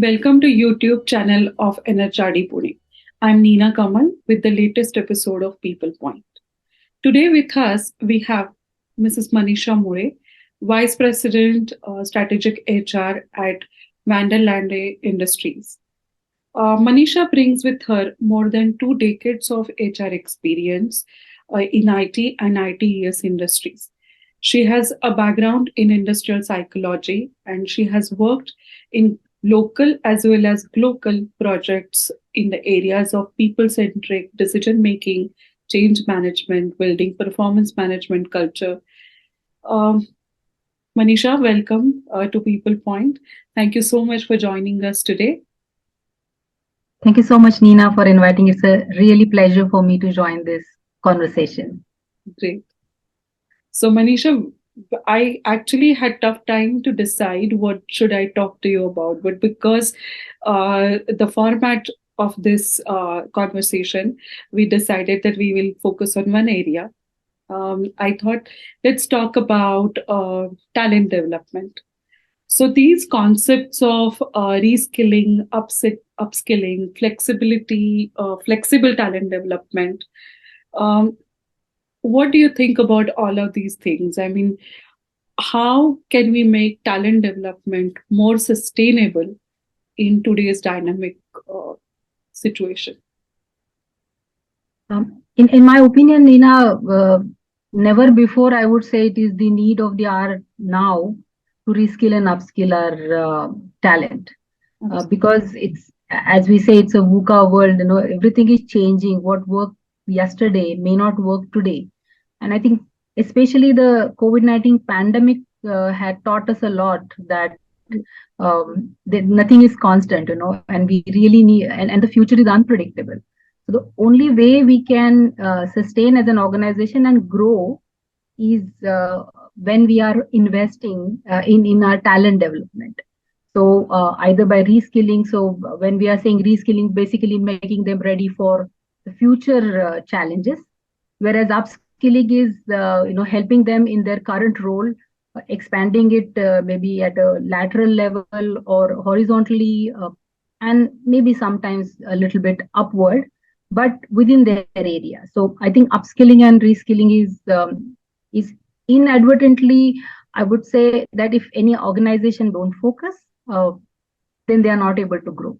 Welcome to YouTube channel of NHRD Pune. I'm Neena Kamal with the latest episode of PeoplePoint. Today with us we have Mrs. Manisha Mulay, Vice President Strategic HR at Vanderlande Industries. Manisha brings with her more than 2 decades of HR experience in IT and ITES industries. She has a background in industrial psychology and she has worked in local as well as global projects in the areas of people centric decision making, change management, building performance management culture. Um, Manisha, welcome to People Point. Thank you so much for joining us today. Thank you so much, Neena, for inviting. It's a really pleasure for me to join this conversation. Great. So, Manisha, I actually had tough time to decide what should I talk to you about, but because the format of this conversation, we decided that we will focus on one area. I thought let's talk about talent development. So these concepts of reskilling, upskilling, flexibility, flexible talent development. Um, what do you think about all of these things? I mean, how can we make talent development more sustainable in today's dynamic uh, situation? In my opinion, Neena, never before I would say it is the need of the hour now to reskill and upskill our talent. Because it's, as we say, it's a VUCA world, everything is changing. What worked yesterday may not work today. And I think especially the COVID-19 pandemic had taught us a lot that that nothing is constant, and we really need, and the future is unpredictable. So the only way we can sustain as an organization and grow is when we are investing in our talent development. So either by reskilling. So when we are saying reskilling, basically making them ready for the future challenges, whereas upskilling is helping them in their current role, expanding it maybe at a lateral level or horizontally, and maybe sometimes a little bit upward, but within their area. So I think upskilling and reskilling is inadvertently, I would say that if any organization don't focus, uh, then they are not able to grow.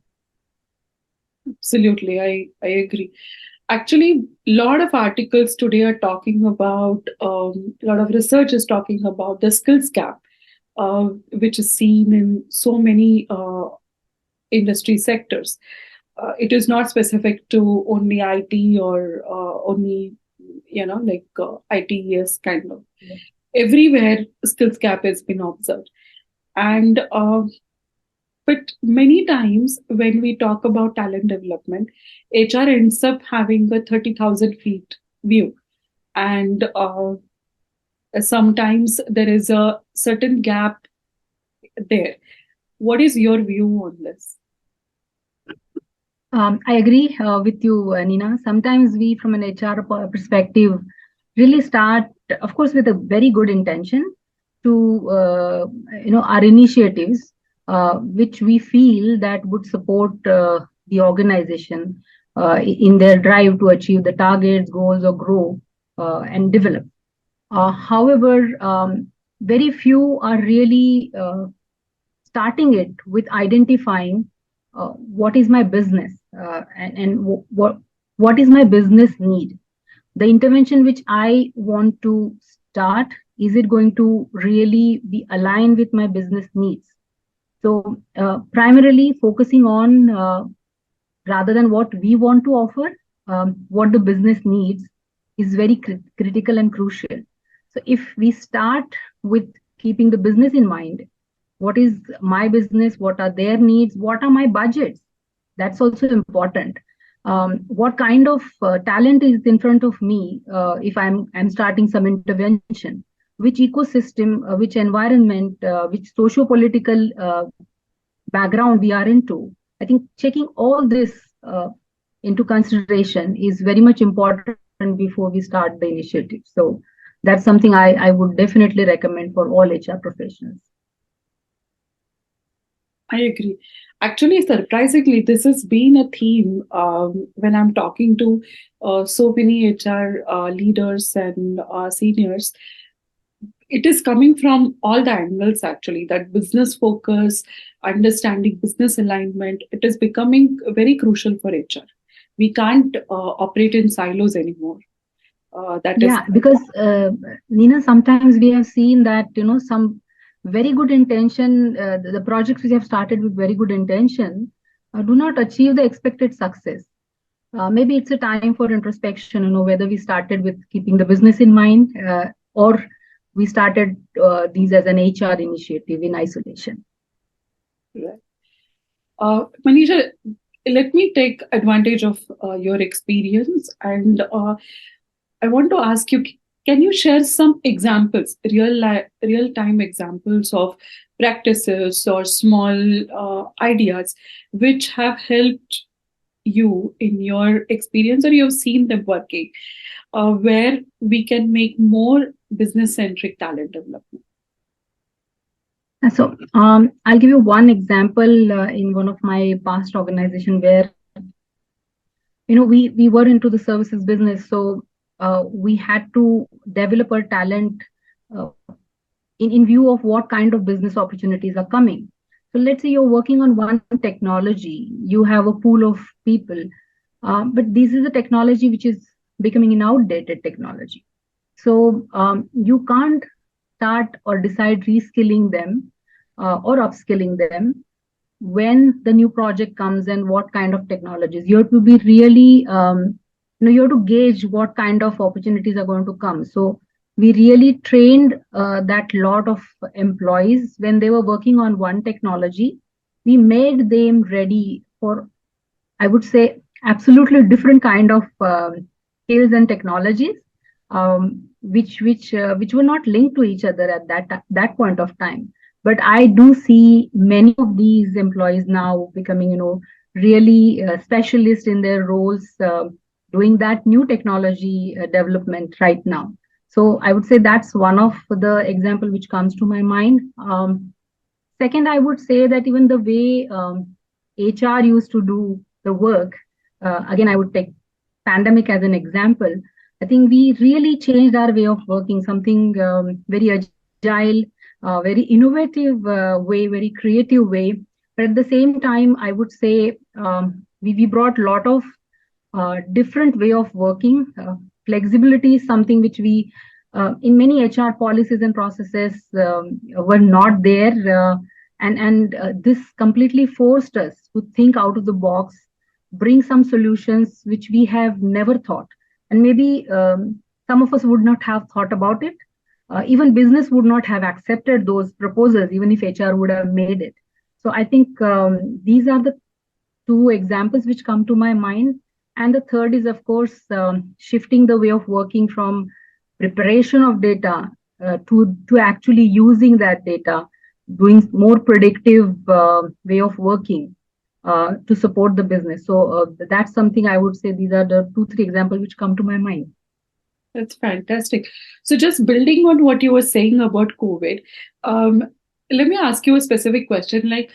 Absolutely, I agree. Actually, a lot of articles today are talking about, a lot of research is talking about the skills gap, which is seen in so many industry sectors. It is not specific to only IT or only, like ITES kind of. Yeah. Everywhere, skills gap has been observed. And but many times when we talk about talent development, HR ends up having a 30,000 feet view. And sometimes there is a certain gap there. What is your view on this? I agree with you, Nina. Sometimes we, from an HR perspective, really start, of course, with a very good intention to, our initiatives, which we feel that would support the organization in their drive to achieve the targets, goals, or grow and develop. However, very few are really starting it with identifying what is my business and what is my business need. The intervention which I want to start, is it going to really be aligned with my business needs? So primarily focusing on rather than what we want to offer, what the business needs is very critical and crucial. So if we start with keeping the business in mind, what is my business, what are their needs, what are my budgets, that's also important. What kind of talent is in front of me, if I'm starting some intervention, which ecosystem, which environment, which socio-political background we are into. I think checking all this into consideration is very much important before we start the initiative. So that's something I would definitely recommend for all HR professionals. I agree. Actually, surprisingly, this has been a theme when I'm talking to so many HR leaders and seniors. It is coming from all the angles, actually, that business focus, understanding business alignment, it is becoming very crucial for HR. We can't operate in silos anymore. That is Yeah, because Nina, sometimes we have seen that some very good intention, the projects which have started with very good intention, do not achieve the expected success. Maybe it's a time for introspection, whether we started with keeping the business in mind, or we started these as an HR initiative in isolation. right. Manisha, let me take advantage of your experience, and I want to ask you, can you share some examples, real time examples of practices or small ideas which have helped you in your experience, or you have seen them working, where we can make more business centric talent development? So I'll give you one example in one of my past organization where we were into the services business, so we had to develop our talent uh, in view of what kind of business opportunities are coming. So let's say you're working on one technology, you have a pool of people, but this is a technology which is becoming an outdated technology. So you can't start or decide reskilling them or upskilling them when the new project comes and what kind of technologies. You have to be really, you have to gauge what kind of opportunities are going to come. So we really trained that lot of employees when they were working on one technology. We made them ready for, I would say, absolutely different kind of skills and technologies, which were not linked to each other at that point of time. But I do see many of these employees now becoming, really specialists in their roles, doing that new technology development right now. So I would say that's one of the example which comes to my mind. Second, I would say that even the way HR used to do the work, again, I would take pandemic as an example. I think we really changed our way of working, something very agile, very innovative way, very creative way. But at the same time, I would say we brought a lot of different way of working. Flexibility is something which we, in many HR policies and processes, were not there. And this completely forced us to think out of the box, bring some solutions which we have never thought. And maybe some of us would not have thought about it. Even business would not have accepted those proposals, even if HR would have made it. So I think these are the two examples which come to my mind. And the third is, of course, shifting the way of working from preparation of data to actually using that data, doing more predictive way of working to support the business. So that's something I would say. These are the 2, 3 examples which come to my mind. That's fantastic. So, just building on what you were saying about COVID, um, let me ask you a specific question. Like,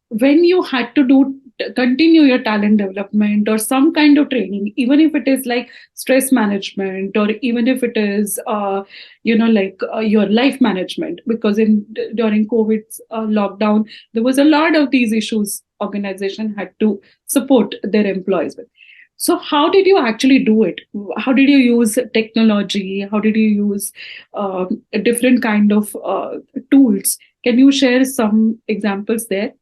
when you had to continue your talent development or some kind of training, even if it is like stress management, or even if it is like your life management, because in during COVID lockdown there was a lot of these issues organization had to support their employees with. So how did you actually do it? How did you use technology? How did you use a different kind of tools? Can you share some examples there?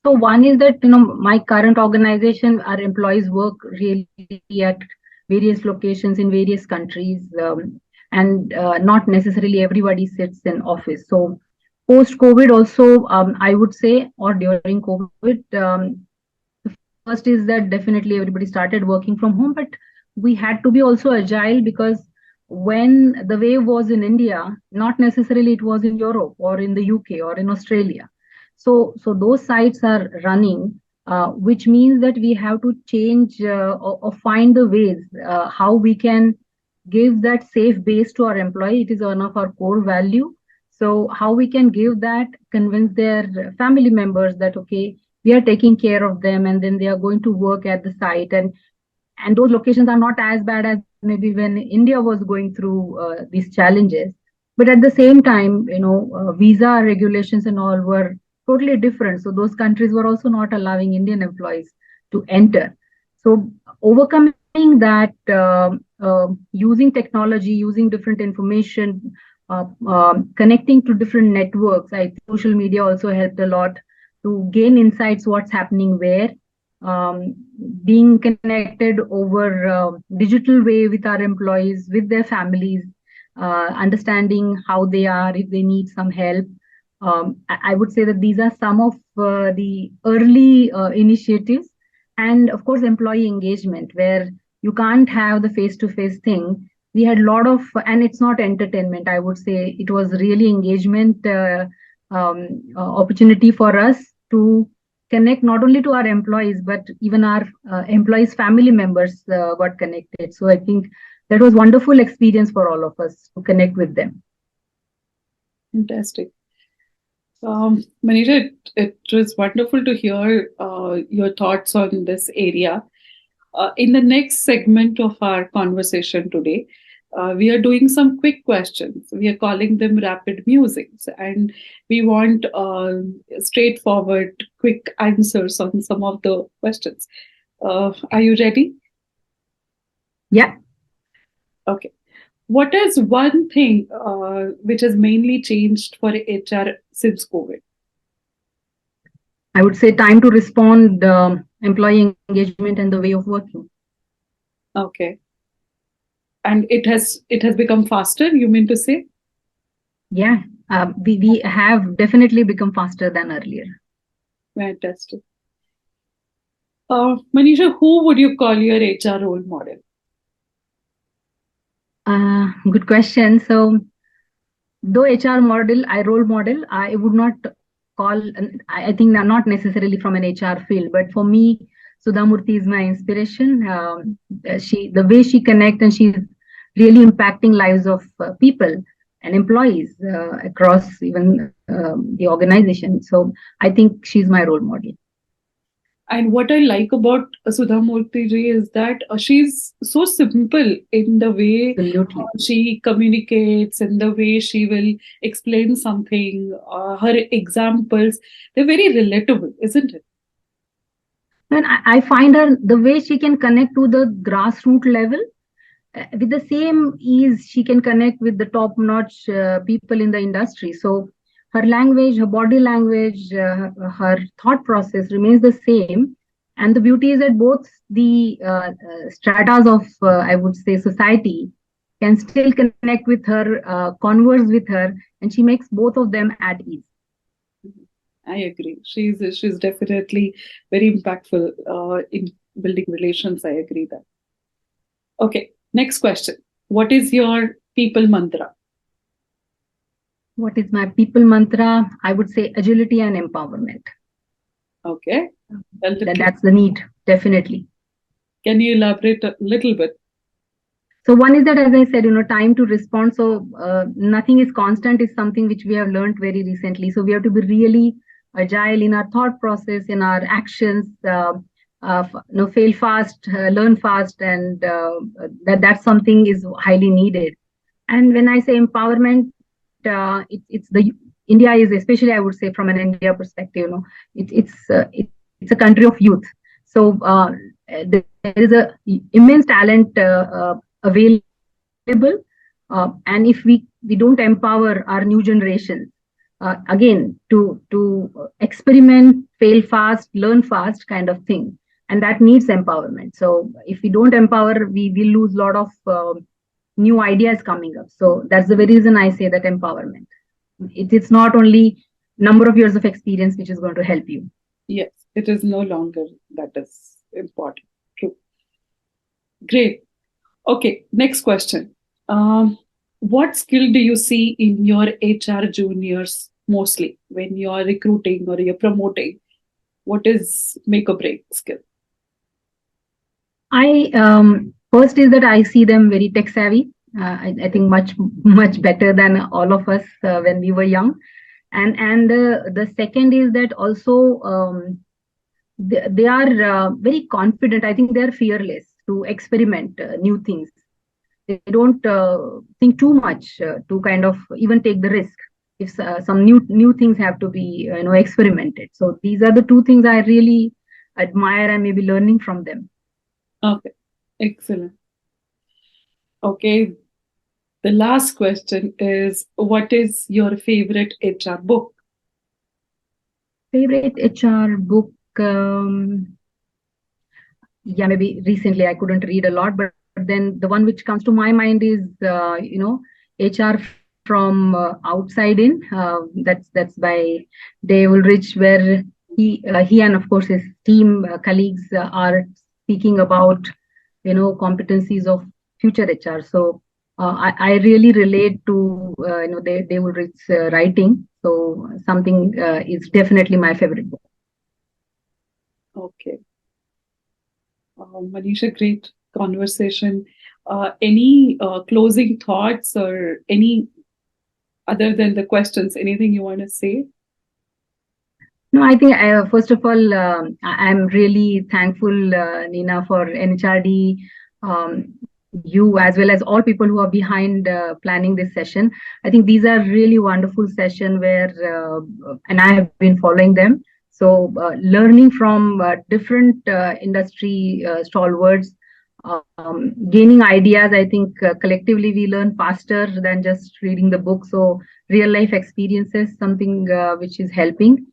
So one is that my current organization, our employees work really at various locations in various countries, and not necessarily everybody sits in office. So post COVID, also I would say, or during COVID, first is that definitely everybody started working from home, but we had to be also agile because when the wave was in India, not necessarily it was in Europe or in the UK or in Australia. So those sites are running, which means that we have to change or find the ways how we can give that safe base to our employee. It is one of our core value. So how we can give that, convince their family members that, okay, we are taking care of them, and then they are going to work at the site, and those locations are not as bad as maybe when India was going through these challenges. But at the same time, visa regulations and all were totally different. So those countries were also not allowing Indian employees to enter. So overcoming that, using technology, using different information, connecting to different networks. I think social media also helped a lot to gain insights what's happening where, um, being connected over digital way with our employees, with their families, understanding how they are, if they need some help. I would say that these are some of the early initiatives. And of course, employee engagement, where you can't have the face-to-face thing. We had a lot of, and it's not entertainment, I would say it was really engagement opportunity for us to connect not only to our employees, but even our employees' family members got connected. So I think that was wonderful experience for all of us to connect with them. Fantastic. Manisha, it was wonderful to hear your thoughts on this area. In the next segment of our conversation today, we are doing some quick questions. We are calling them rapid musings, and we want straightforward, quick answers on some of the questions. Are you ready? Yeah. Okay. What is one thing which has mainly changed for HR since COVID? I would say time to respond, employee engagement, and the way of working. Okay. And it has become faster, you mean to say? Yeah, we have definitely become faster than earlier. Fantastic. Manisha, who would you call your HR role model? Good question. So, though HR role model, I would not call, I think not necessarily from an HR field, but for me, Sudha Murthy is my inspiration. The way she connects, and she's really impacting lives of people and employees across even the organization. So I think she's my role model. And what I like about Sudha Murthy ji is that she's so simple in the way she communicates and the way she will explain something. Her examples, they're very relatable, isn't it? And I find her, the way she can connect to the grassroots level, with the same ease she can connect with the top notch people in the industry. So her language, her body language, her thought process remains the same. And the beauty is that both the stratas of, I would say, society can still connect with her, converse with her, and she makes both of them at ease. I agree. She's definitely very impactful in building relations. I agree that. Okay, next question. What is your people mantra? What is my people mantra? I would say agility and empowerment. Okay. That's the need, definitely. Can you elaborate a little bit? So one is that, as I said, time to respond. So nothing is constant is something which we have learned very recently. So we have to be really agile in our thought process, in our actions, fail fast, learn fast, and that's something is highly needed. And when I say empowerment, it's the India is, especially I would say from an India perspective, it's a country of youth. So there is a immense talent available, and if we don't empower our new generation, again to experiment, fail fast, learn fast kind of thing, and that needs empowerment. So if we don't empower, we will lose a lot of new ideas coming up. So that's the very reason I say that empowerment. It's not only number of years of experience which is going to help you. Yes, it is no longer that is important. True. Great. Okay, next question. What skill do you see in your HR juniors mostly when you are recruiting or you're promoting? What is make or break skill? I first is that I see them very tech savvy. I think much better than all of us when we were young. And the second is that also they are very confident. I think they are fearless to experiment new things. They don't think too much to kind of even take the risk if some new things have to be experimented. So these are the two things I really admire and maybe learning from them. Okay, excellent. Okay, the last question is, what is your favorite HR book? Favorite HR book? Yeah, maybe recently I couldn't read a lot, but then the one which comes to my mind is HR from outside in. That's by Dave Ulrich, where he and of course his team colleagues are speaking about competencies of future HR. So I really relate to Dave Ulrich's writing. So something is definitely my favorite book. Okay. Manisha, great conversation. Any closing thoughts or any other than the questions, anything you want to say? No, I think first of all, I'm really thankful, Neena, for NHRD, you as well as all people who are behind planning this session. I think these are really wonderful sessions where, and I have been following them. So learning from different industry stalwarts, gaining ideas. I think collectively we learn faster than just reading the book. So real life experiences, something which is helping.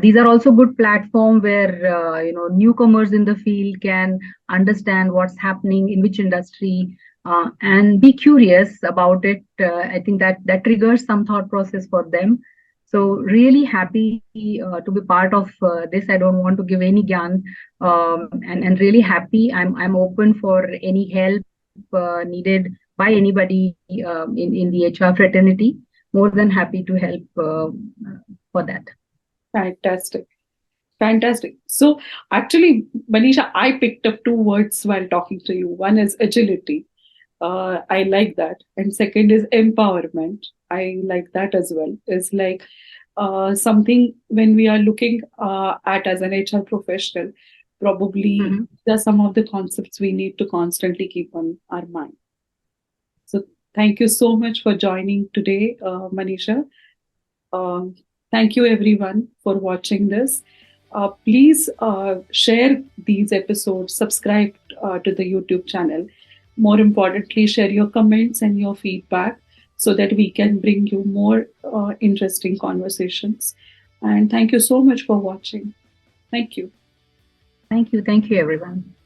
These are also good platform where newcomers in the field can understand what's happening in which industry and be curious about it. I think that triggers some thought process for them. So really happy to be part of this. I don't want to give any gyan, and really happy. I'm open for any help needed by anybody in the HR fraternity. More than happy to help for that. Fantastic. Fantastic. So, actually, Manisha, I picked up two words while talking to you. One is agility. I like that. And second is empowerment. I like that as well. It's like something when we are looking at as an HR professional, probably there are some of the concepts we need to constantly keep on our mind. So, thank you so much for joining today, Manisha. Um, Thank you, everyone, for watching this. Please share these episodes, subscribe to the YouTube channel. More importantly, share your comments and your feedback so that we can bring you more interesting conversations. And thank you so much for watching. Thank you. Thank you. Thank you, everyone.